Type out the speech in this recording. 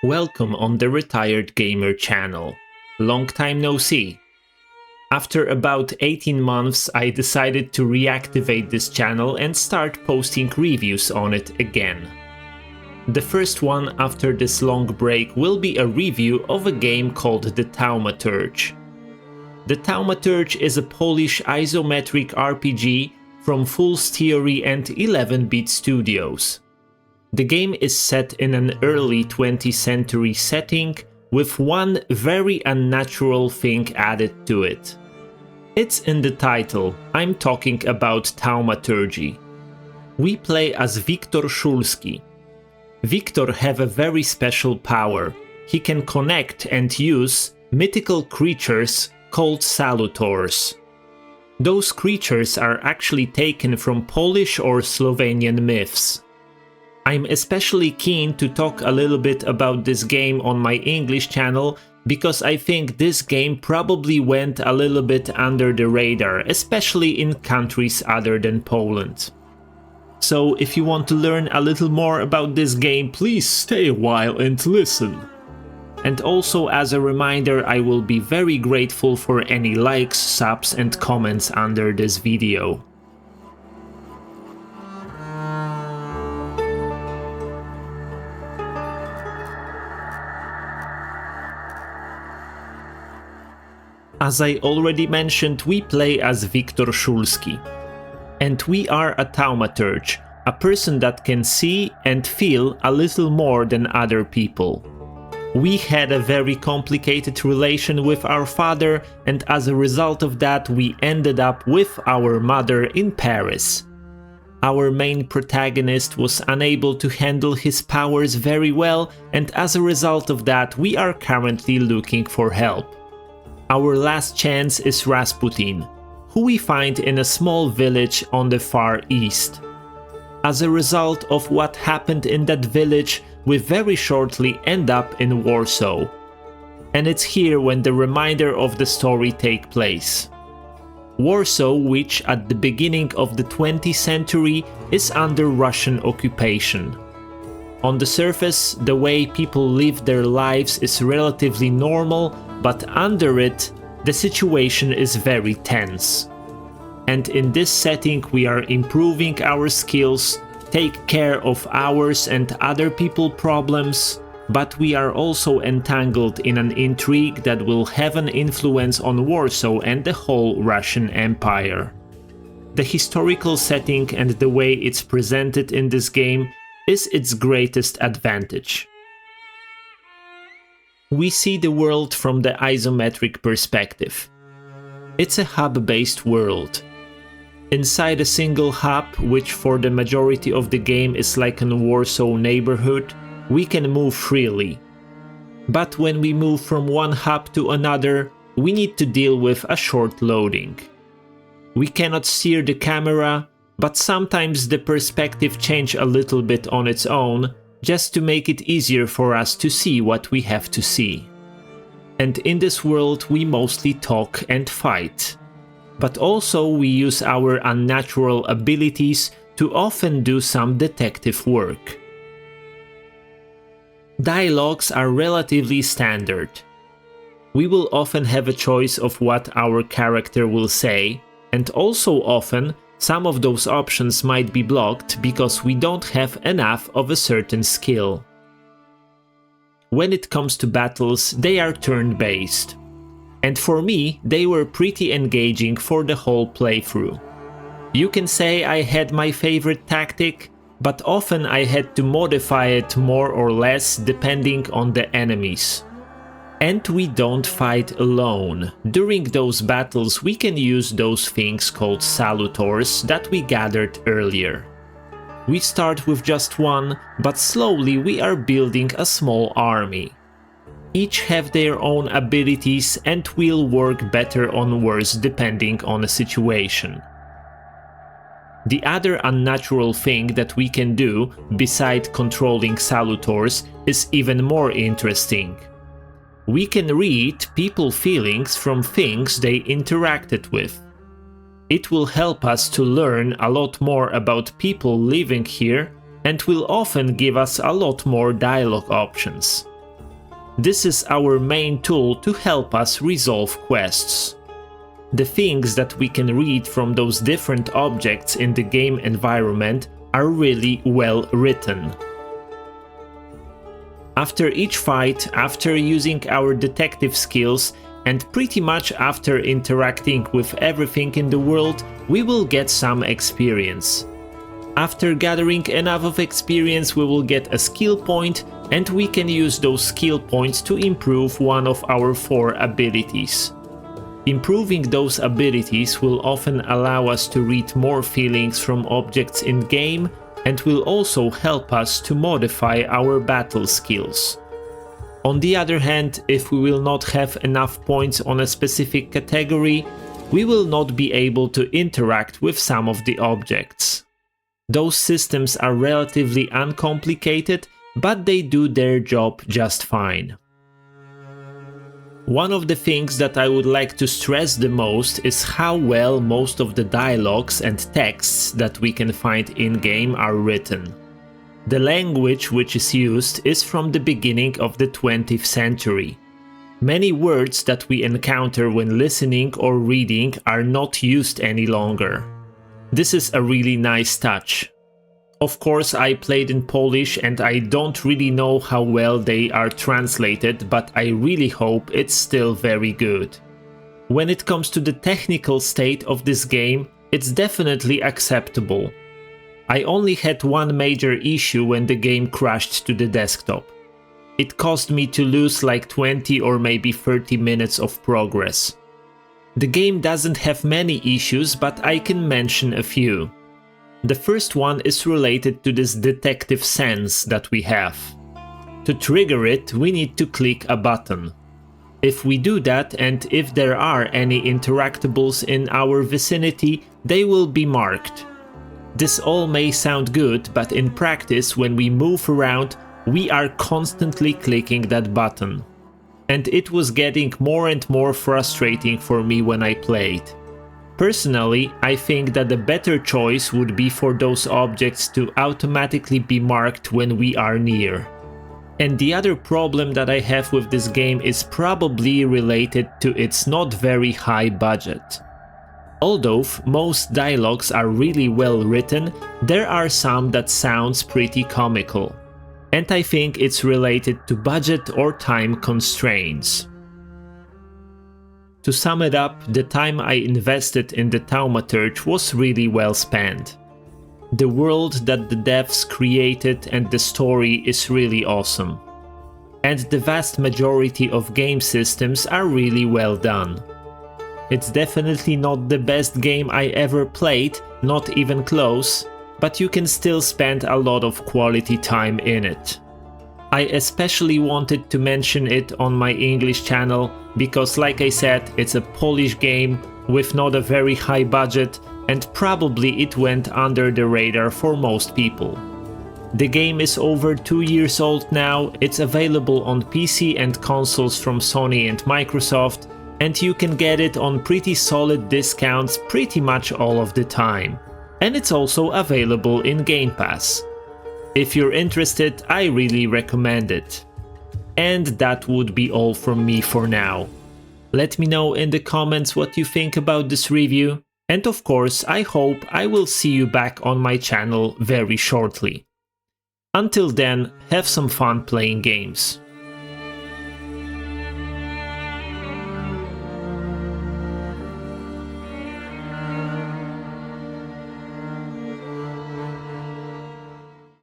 Welcome on the Retired Gamer channel. Long time no see. After about 18 months, I decided to reactivate this channel and start posting reviews on it again. The first one after this long break will be a review of a game called the Thaumaturge. The Thaumaturge is a Polish isometric RPG from Fool's Theory and 11-bit Studios. The game is set in an early 20th century setting with one very unnatural thing added to it. It's in the title, I'm talking about Thaumaturge. We play as Wiktor Szulski. Wiktor have a very special power. He can connect and use mythical creatures called salutors. Those creatures are actually taken from Polish or Slovenian myths. I'm especially keen to talk a little bit about this game on my English channel because I think this game probably went a little bit under the radar, especially in countries other than Poland. So if you want to learn a little more about this game, please stay a while and listen. And also as a reminder, I will be very grateful for any likes, subs and comments under this video. As I already mentioned, we play as Wiktor Szulski. And we are a Thaumaturge, a person that can see and feel a little more than other people. We had a very complicated relation with our father, and as a result of that we ended up with our mother in Paris. Our main protagonist was unable to handle his powers very well, and as a result of that we are currently looking for help. Our last chance is Rasputin, who we find in a small village on the far east. As a result of what happened in that village, we very shortly end up in Warsaw. And it's here when the remainder of the story takes place. Warsaw, which at the beginning of the 20th century is under Russian occupation. On the surface, the way people live their lives is relatively normal, but under it, the situation is very tense. And in this setting we are improving our skills, take care of ours and other people's problems, but we are also entangled in an intrigue that will have an influence on Warsaw and the whole Russian Empire. The historical setting and the way it's presented in this game is its greatest advantage. We see the world from the isometric perspective. It's a hub-based world. Inside a single hub, which for the majority of the game is like a Warsaw neighborhood, we can move freely. But when we move from one hub to another, we need to deal with a short loading. We cannot steer the camera, but sometimes the perspective changes a little bit on its own, just to make it easier for us to see what we have to see. And in this world we mostly talk and fight. But also we use our unnatural abilities to often do some detective work. Dialogues are relatively standard. We will often have a choice of what our character will say, and also often some of those options might be blocked because we don't have enough of a certain skill. When it comes to battles, they are turn-based. And for me, they were pretty engaging for the whole playthrough. You can say I had my favorite tactic, but often I had to modify it more or less depending on the enemies. And we don't fight alone. During those battles we can use those things called salutors that we gathered earlier. We start with just one, but slowly we are building a small army. Each have their own abilities and will work better or worse depending on the situation. The other unnatural thing that we can do, beside controlling salutors, is even more interesting. We can read people's feelings from things they interacted with. It will help us to learn a lot more about people living here and will often give us a lot more dialogue options. This is our main tool to help us resolve quests. The things that we can read from those different objects in the game environment are really well written. After each fight, after using our detective skills, and pretty much after interacting with everything in the world, we will get some experience. After gathering enough of experience, we will get a skill point, and we can use those skill points to improve one of our 4 abilities. Improving those abilities will often allow us to read more feelings from objects in game, and will also help us to modify our battle skills. On the other hand, if we will not have enough points on a specific category, we will not be able to interact with some of the objects. Those systems are relatively uncomplicated, but they do their job just fine. One of the things that I would like to stress the most is how well most of the dialogues and texts that we can find in-game are written. The language which is used is from the beginning of the 20th century. Many words that we encounter when listening or reading are not used any longer. This is a really nice touch. Of course, I played in Polish and I don't really know how well they are translated, but I really hope it's still very good. When it comes to the technical state of this game, it's definitely acceptable. I only had one major issue when the game crashed to the desktop. It caused me to lose like 20 or maybe 30 minutes of progress. The game doesn't have many issues, but I can mention a few. The first one is related to this detective sense that we have. To trigger it, we need to click a button. If we do that, and if there are any interactables in our vicinity, they will be marked. This all may sound good, but in practice, when we move around, we are constantly clicking that button. And it was getting more and more frustrating for me when I played. Personally, I think that the better choice would be for those objects to automatically be marked when we are near. And the other problem that I have with this game is probably related to its not very high budget. Although most dialogues are really well written, there are some that sounds pretty comical. And I think it's related to budget or time constraints. To sum it up, the time I invested in the Thaumaturge was really well spent. The world that the devs created and the story is really awesome. And the vast majority of game systems are really well done. It's definitely not the best game I ever played, not even close, but you can still spend a lot of quality time in it. I especially wanted to mention it on my English channel because, like I said, it's a Polish game with not a very high budget, and probably it went under the radar for most people. The game is over 2 years old now, it's available on PC and consoles from Sony and Microsoft, and you can get it on pretty solid discounts pretty much all of the time. And it's also available in Game Pass. If you're interested, I really recommend it. And that would be all from me for now. Let me know in the comments what you think about this review, and of course I hope I will see you back on my channel very shortly. Until then, have some fun playing games.